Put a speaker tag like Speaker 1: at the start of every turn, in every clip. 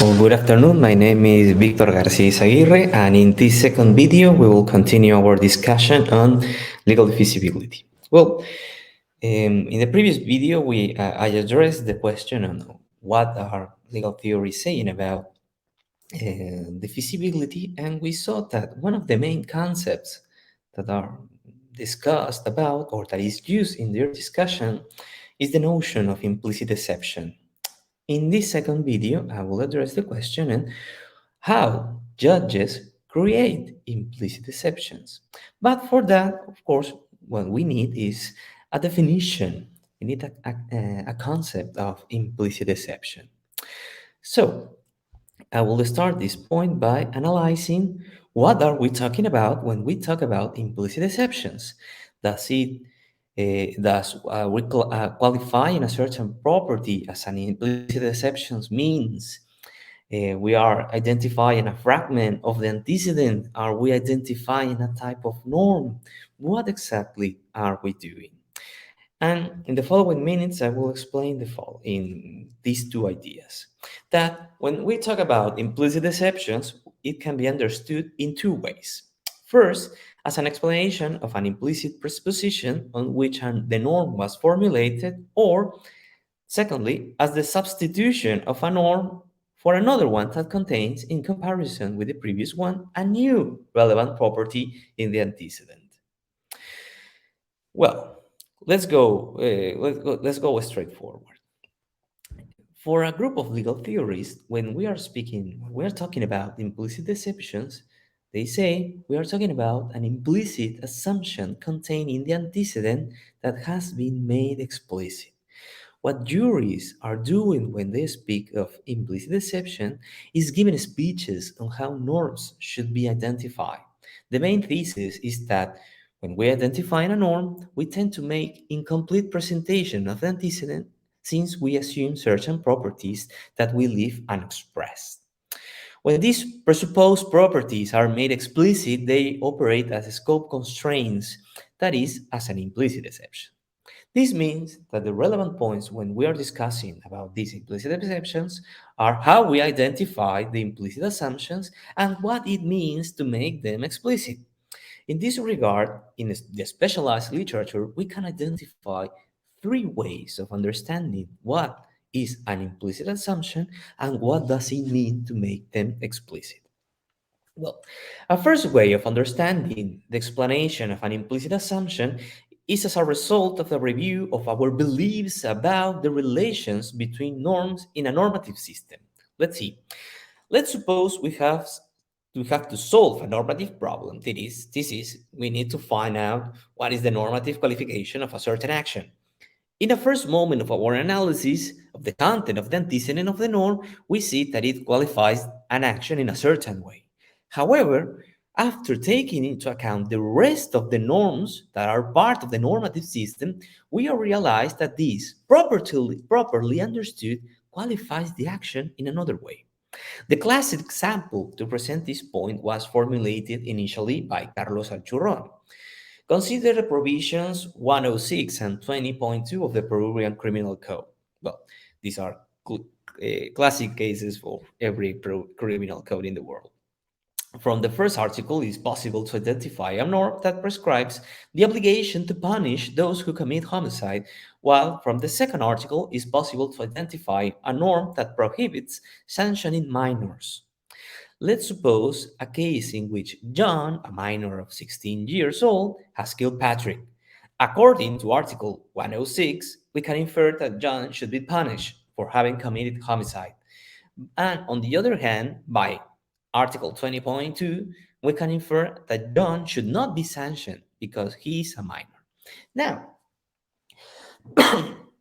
Speaker 1: Well, good afternoon. My name is Victor Garcia Yzaguirre, and in this second video, we will continue our discussion on legal feasibility. In the previous video, I addressed the question on what are legal theories saying about the feasibility, and we saw that one of the main concepts that are discussed about or that is used in their discussion is the notion of implicit deception. In this second video, I will address the question on how judges create implicit deceptions. But for that, of course, what we need is a definition. We need a concept of implicit deception. So, I will start this point by analyzing what are we talking about when we talk about implicit deceptions. Does we qualifying a certain property as an implicit deception means we are identifying a fragment of the antecedent? Are we identifying a type of norm? What exactly are we doing? And in the following minutes, I will explain in these two ideas. That when we talk about implicit deceptions, it can be understood in two ways. First, as an explanation of an implicit presupposition on which the norm was formulated, or secondly, as the substitution of a norm for another one that contains, in comparison with the previous one, a new relevant property in the antecedent. Well, let's go straight forward. For a group of legal theorists, when we are talking about implicit deceptions, they say we are talking about an implicit assumption contained in the antecedent that has been made explicit. What juries are doing when they speak of implicit deception is giving speeches on how norms should be identified. The main thesis is that when we identify a norm, we tend to make incomplete presentation of the antecedent since we assume certain properties that we leave unexpressed. When these presupposed properties are made explicit, they operate as scope constraints, that is, as an implicit deception. This means that the relevant points when we are discussing about these implicit exceptions are how we identify the implicit assumptions and what it means to make them explicit. In this regard, in the specialized literature, we can identify three ways of understanding what is an implicit assumption and what does it mean to make them explicit. Well, a first way of understanding the explanation of an implicit assumption is as a result of the review of our beliefs about the relations between norms in a normative system. Let's see. Let's suppose we have to solve a normative problem. This is we need to find out what is the normative qualification of a certain action. In the first moment of our analysis of the content of the antecedent of the norm, we see that it qualifies an action in a certain way. However, after taking into account the rest of the norms that are part of the normative system, we realize that this, properly understood, qualifies the action in another way. The classic example to present this point was formulated initially by Carlos Alchurron. Consider the provisions 106 and 20.2 of the Peruvian Criminal Code. Well, these are classic cases for every criminal code in the world. From the first article, it is possible to identify a norm that prescribes the obligation to punish those who commit homicide, while from the second article, it is possible to identify a norm that prohibits sanctioning minors. Let's suppose a case in which John, a minor of 16 years old, has killed Patrick. According to Article 106, we can infer that John should be punished for having committed homicide. And on the other hand, by Article 20.2, we can infer that John should not be sanctioned because he is a minor. Now,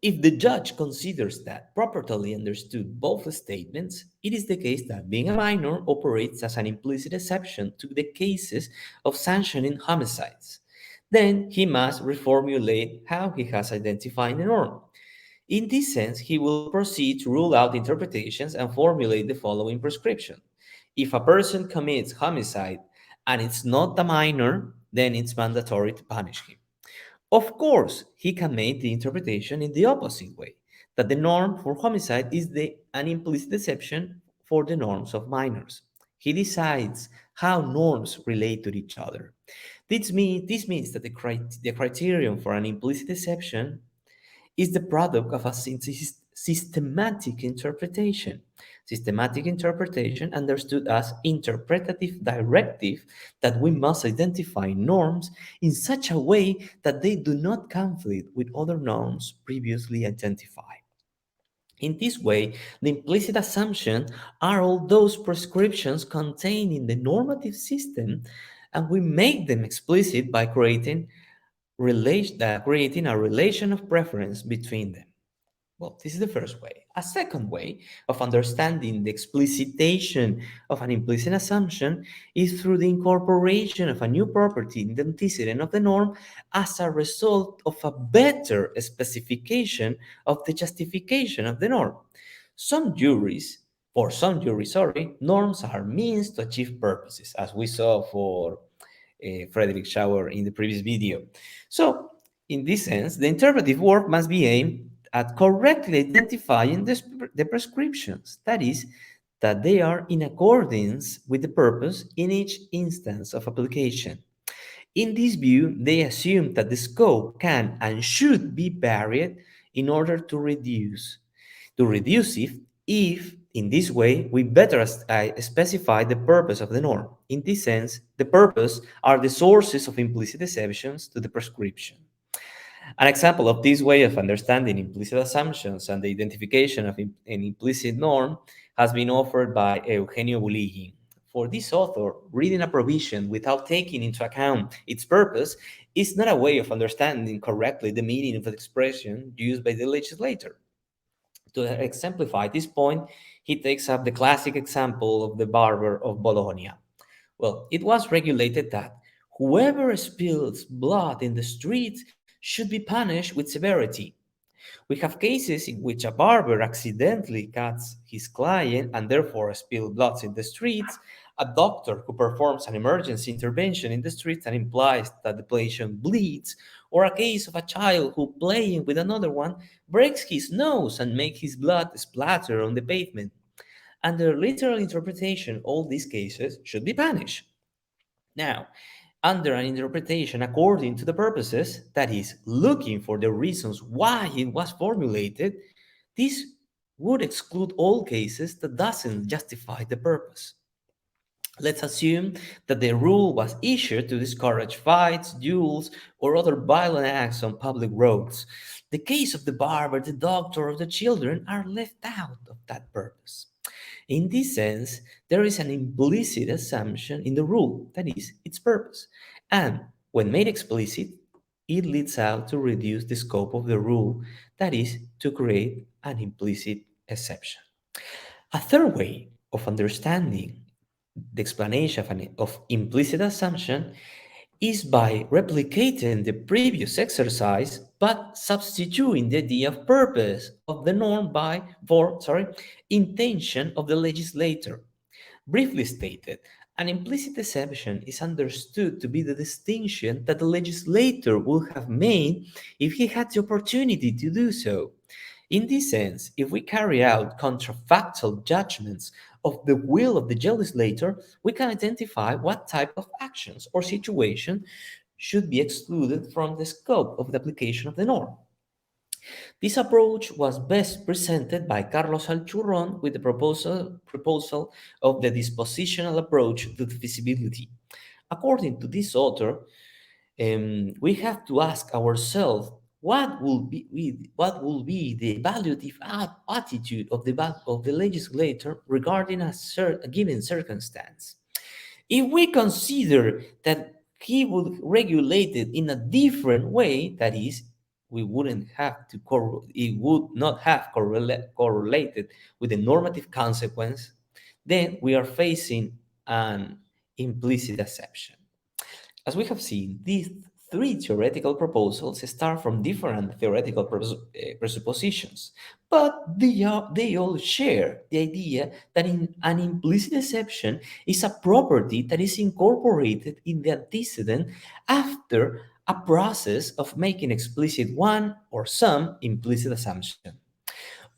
Speaker 1: if the judge considers that properly understood both statements, it is the case that being a minor operates as an implicit exception to the cases of sanctioning homicides. Then he must reformulate how he has identified the norm. In this sense, he will proceed to rule out interpretations and formulate the following prescription. If a person commits homicide and it's not a minor, then it's mandatory to punish him. Of course, he can make the interpretation in the opposite way, that the norm for homicide is an implicit deception for the norms of minors. He decides how norms relate to each other. This means that the criterion for an implicit deception is the product of a systematic interpretation. Systematic interpretation, understood as interpretative directive, that we must identify norms in such a way that they do not conflict with other norms previously identified. In this way, the implicit assumptions are all those prescriptions contained in the normative system, and we make them explicit by creating a relation of preference between them. Well, this is the first way. A second way of understanding the explicitation of an implicit assumption is through the incorporation of a new property in the antecedent of the norm as a result of a better specification of the justification of the norm. For some juries, sorry, norms are means to achieve purposes, as we saw for Frederick Schauer in the previous video. So, in this sense, the interpretive work must be aimed at correctly identifying the prescriptions, that is, that they are in accordance with the purpose in each instance of application. In this view, they assume that the scope can and should be varied in order to reduce it if in this way we better specify the purpose of the norm. In this sense, the purpose are the sources of implicit exceptions to the prescription. An example of this way of understanding implicit assumptions and the identification of an implicit norm has been offered by Eugenio Buligin. For this author, reading a provision without taking into account its purpose is not a way of understanding correctly the meaning of the expression used by the legislator. To exemplify this point, he takes up the classic example of the barber of Bologna. Well, it was regulated that whoever spills blood in the streets should be punished with severity. We have cases in which a barber accidentally cuts his client and therefore spills blood in the streets, a doctor who performs an emergency intervention in the streets and implies that the patient bleeds, or a case of a child who, playing with another one, breaks his nose and makes his blood splatter on the pavement. Under literal interpretation, all these cases should be punished. Now, under an interpretation according to the purposes, that is, looking for the reasons why it was formulated, this would exclude all cases that doesn't justify the purpose. Let's assume that the rule was issued to discourage fights, duels, or other violent acts on public roads. The case of the barber, the doctor, or the children are left out of that purpose. In this sense, there is an implicit assumption in the rule, that is, its purpose. And when made explicit, it leads out to reduce the scope of the rule, that is, to create an implicit exception. A third way of understanding the explanation of implicit assumption is by replicating the previous exercise but substituting the idea of purpose of the norm for intention of the legislator. Briefly stated, an implicit exception is understood to be the distinction that the legislator would have made if he had the opportunity to do so. In this sense, if we carry out contrafactual judgments of the will of the legislator, we can identify what type of actions or situation should be excluded from the scope of the application of the norm. This approach was best presented by Carlos Alchurron with the proposal of the dispositional approach to defeasibility. According to this author, we have to ask ourselves what will be the evaluative attitude of the legislator regarding a given circumstance. If we consider that he would regulate it in a different way, that is, we wouldn't have to it would not have correlated with the normative consequence, then we are facing an implicit exception. As we have seen, these three theoretical proposals start from different theoretical presuppositions, but they all share the idea that an implicit exception is a property that is incorporated in the antecedent after a process of making explicit one or some implicit assumption.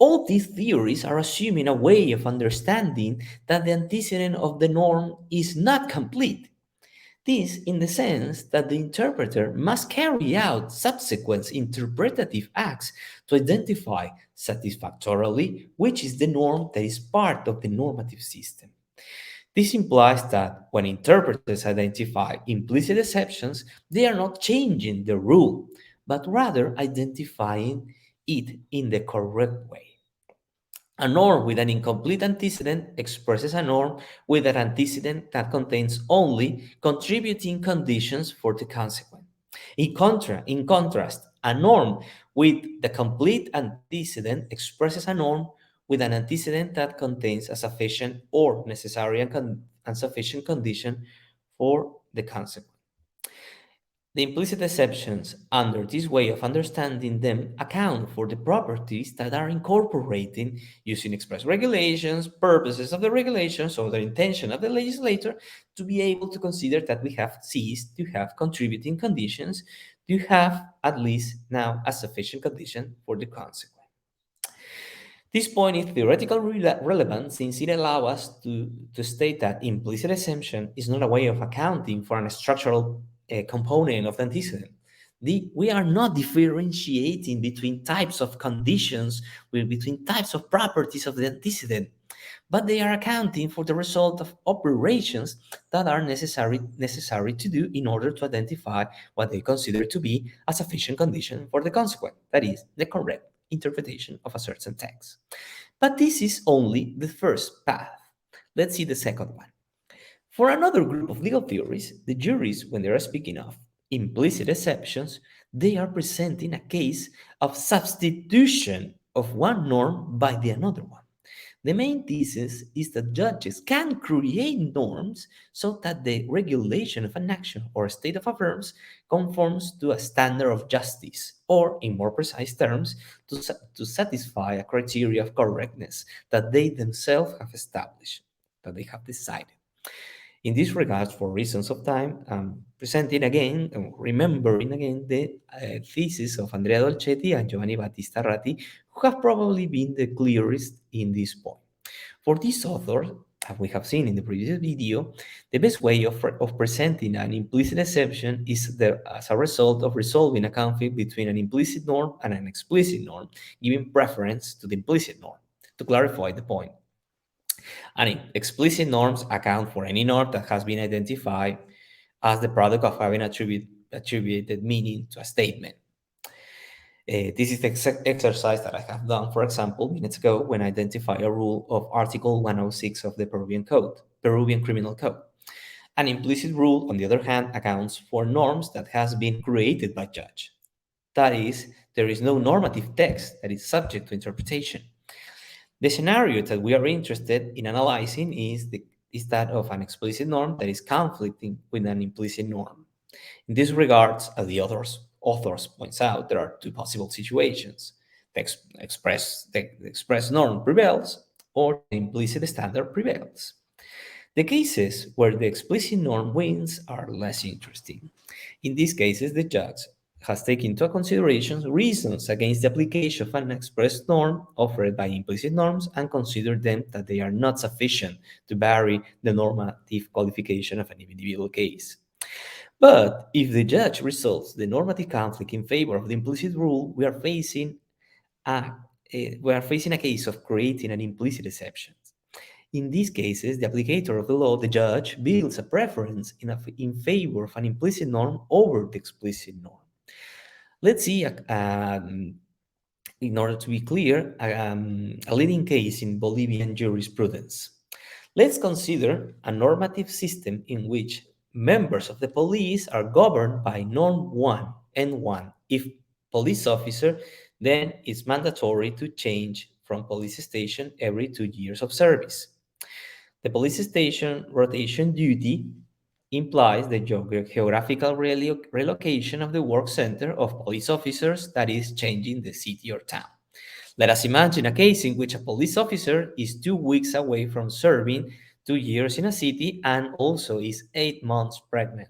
Speaker 1: All these theories are assuming a way of understanding that the antecedent of the norm is not complete. This in the sense that the interpreter must carry out subsequent interpretative acts to identify satisfactorily which is the norm that is part of the normative system. This implies that when interpreters identify implicit exceptions, they are not changing the rule, but rather identifying it in the correct way. A norm with an incomplete antecedent expresses a norm with an antecedent that contains only contributing conditions for the consequent. In contrast, a norm with the complete antecedent expresses a norm with an antecedent that contains a sufficient or necessary and sufficient condition for the consequent. The implicit exceptions under this way of understanding them account for the properties that are incorporated using express regulations, purposes of the regulations, or the intention of the legislator to be able to consider that we have ceased to have contributing conditions to have at least now a sufficient condition for the consequence. This point is theoretically relevant since it allows us to state that implicit exemption is not a way of accounting for a structural component of the antecedent. We are not differentiating between types of conditions, between types of properties of the antecedent, but they are accounting for the result of operations that are necessary to do in order to identify what they consider to be a sufficient condition for the consequent, that is, the correct interpretation of a certain text. But this is only the first path. Let's see the second one. For another group of legal theories, the juries, when they are speaking of implicit exceptions, they are presenting a case of substitution of one norm by the another one. The main thesis is that judges can create norms so that the regulation of an action or state of affairs conforms to a standard of justice, or in more precise terms, to satisfy a criteria of correctness that they themselves have established, that they have decided. In this regard, for reasons of time, I'm presenting again, remembering again the thesis of Andrea Dolcetti and Giovanni Battista Ratti, who have probably been the clearest in this point. For these authors, as we have seen in the previous video, the best way of presenting an implicit exception is as a result of resolving a conflict between an implicit norm and an explicit norm, giving preference to the implicit norm. To clarify the point, and explicit norms account for any norm that has been identified as the product of having attributed meaning to a statement. This is the exercise that I have done, for example, minutes ago when I identified a rule of Article 106 of the Peruvian Criminal Code. An implicit rule, on the other hand, accounts for norms that has been created by judge. That is, there is no normative text that is subject to interpretation. The scenario that we are interested in analyzing is that of an explicit norm that is conflicting with an implicit norm. In this regards, as the authors points out, there are two possible situations. The express norm prevails, or the implicit standard prevails. The cases where the explicit norm wins are less interesting. In these cases, the judge has taken into consideration reasons against the application of an express norm offered by implicit norms and considered them that they are not sufficient to vary the normative qualification of an individual case. But if the judge resolves the normative conflict in favor of the implicit rule, we are facing a case of creating an implicit exception. In these cases, the applicator of the law, the judge, builds a preference in favor of an implicit norm over the explicit norm. Let's see, in order to be clear, a leading case in Bolivian jurisprudence. Let's consider a normative system in which members of the police are governed by Norm 1, N1. If police officer, then it's mandatory to change from police station every 2 years of service. The police station rotation duty implies the geographical relocation of the work center of police officers, that is, changing the city or town. Let us imagine a case in which a police officer is 2 weeks away from serving 2 years in a city and also is 8 months pregnant.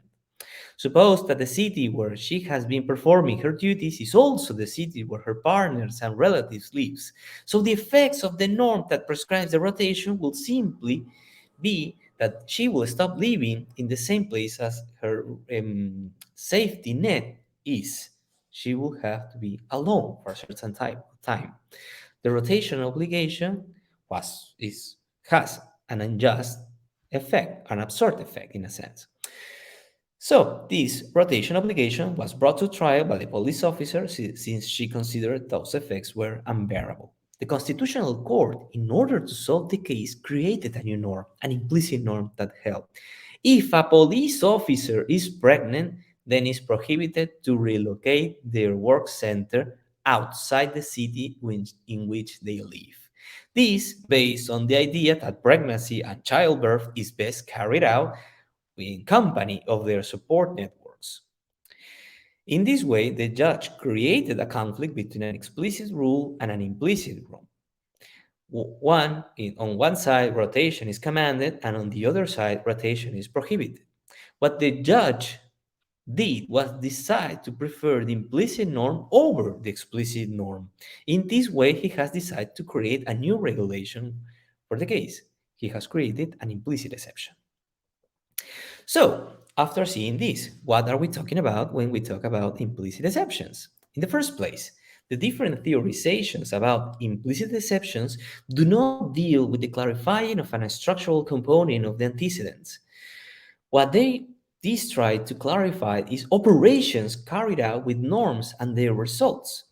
Speaker 1: Suppose that the city where she has been performing her duties is also the city where her partners and relatives live. So the effects of the norm that prescribes the rotation will simply be that she will stop living in the same place as her safety net is. She will have to be alone for a certain type of time. The rotation obligation has an unjust effect, an absurd effect in a sense. So, this rotation obligation was brought to trial by the police officer since she considered those effects were unbearable. The Constitutional Court, in order to solve the case, created a new norm, an implicit norm that held. If a police officer is pregnant, then it's prohibited to relocate their work center outside the city in which they live. This based on the idea that pregnancy and childbirth is best carried out in company of their support networks. In this way, the judge created a conflict between an explicit rule and an implicit rule. On one side, rotation is commanded, and on the other side, rotation is prohibited. What the judge did was decide to prefer the implicit norm over the explicit norm. In this way, he has decided to create a new regulation for the case. He has created an implicit exception. So, after seeing this, what are we talking about when we talk about implicit exceptions? In the first place, the different theorizations about implicit exceptions do not deal with the clarifying of an structural component of the antecedents. What these try to clarify is operations carried out with norms and their results.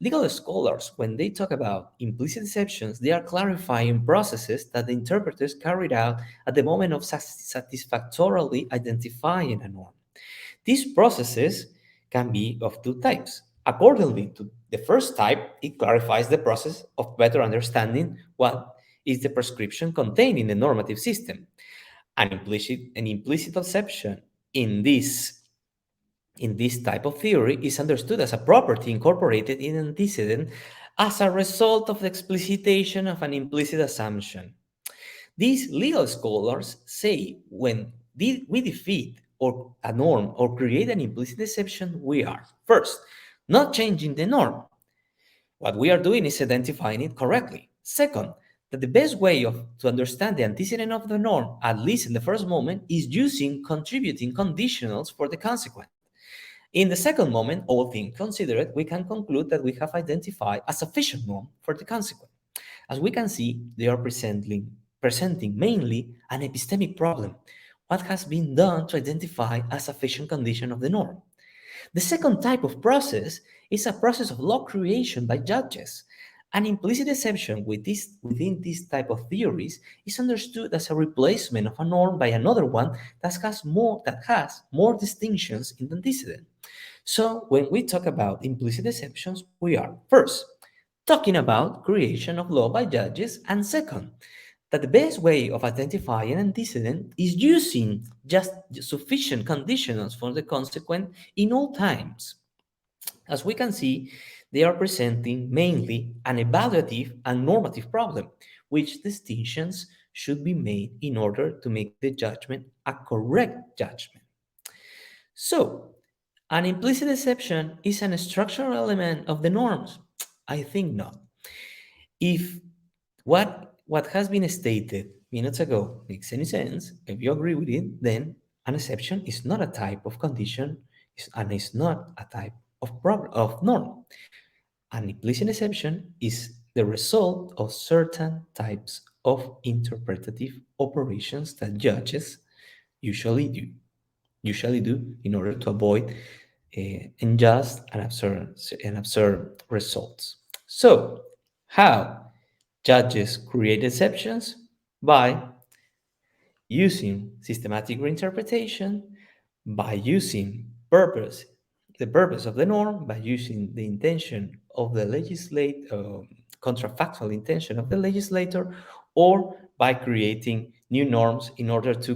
Speaker 1: Legal scholars, when they talk about implicit exceptions, they are clarifying processes that the interpreters carried out at the moment of satisfactorily identifying a norm. These processes can be of two types. Accordingly to the first type, it clarifies the process of better understanding what is the prescription contained in the normative system. An implicit exception in this type of theory is understood as a property incorporated in an antecedent as a result of the explicitation of an implicit assumption. These legal scholars say when we defeat or a norm or create an implicit exception, we are first not changing the norm. What we are doing is identifying it correctly. Second, that the best way to understand the antecedent of the norm, at least in the first moment, is using contributing conditionals for the consequent. In the second moment, all things considered, we can conclude that we have identified a sufficient norm for the consequent. As we can see, they are presenting mainly an epistemic problem. What has been done to identify a sufficient condition of the norm? The second type of process is a process of law creation by judges. An implicit exception within this type of theories is understood as a replacement of a norm by another one that has more distinctions in the antecedent. So when we talk about implicit exceptions, we are first talking about creation of law by judges, and second, that the best way of identifying an antecedent is using just sufficient conditionals for the consequent in all times. As we can see, they are presenting mainly an evaluative and normative problem, which distinctions should be made in order to make the judgment a correct judgment. So, an implicit exception is an structural element of the norms? I think not. If what has been stated minutes ago makes any sense, if you agree with it, then an exception is not a type of condition and is not a type of norm. An implicit exception is the result of certain types of interpretative operations that judges usually do usually do in order to avoid unjust and absurd results. So, how judges create exceptions? By using systematic reinterpretation, by using the purpose of the norm, by using the intention of the contrafactual intention of the legislator, or by creating new norms in order to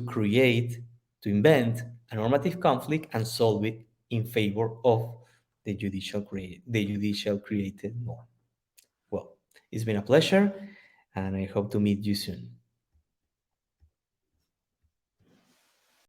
Speaker 1: invent a normative conflict and solve it in favor of the judicial created norm. Well, it's been a pleasure, and I hope to meet you soon.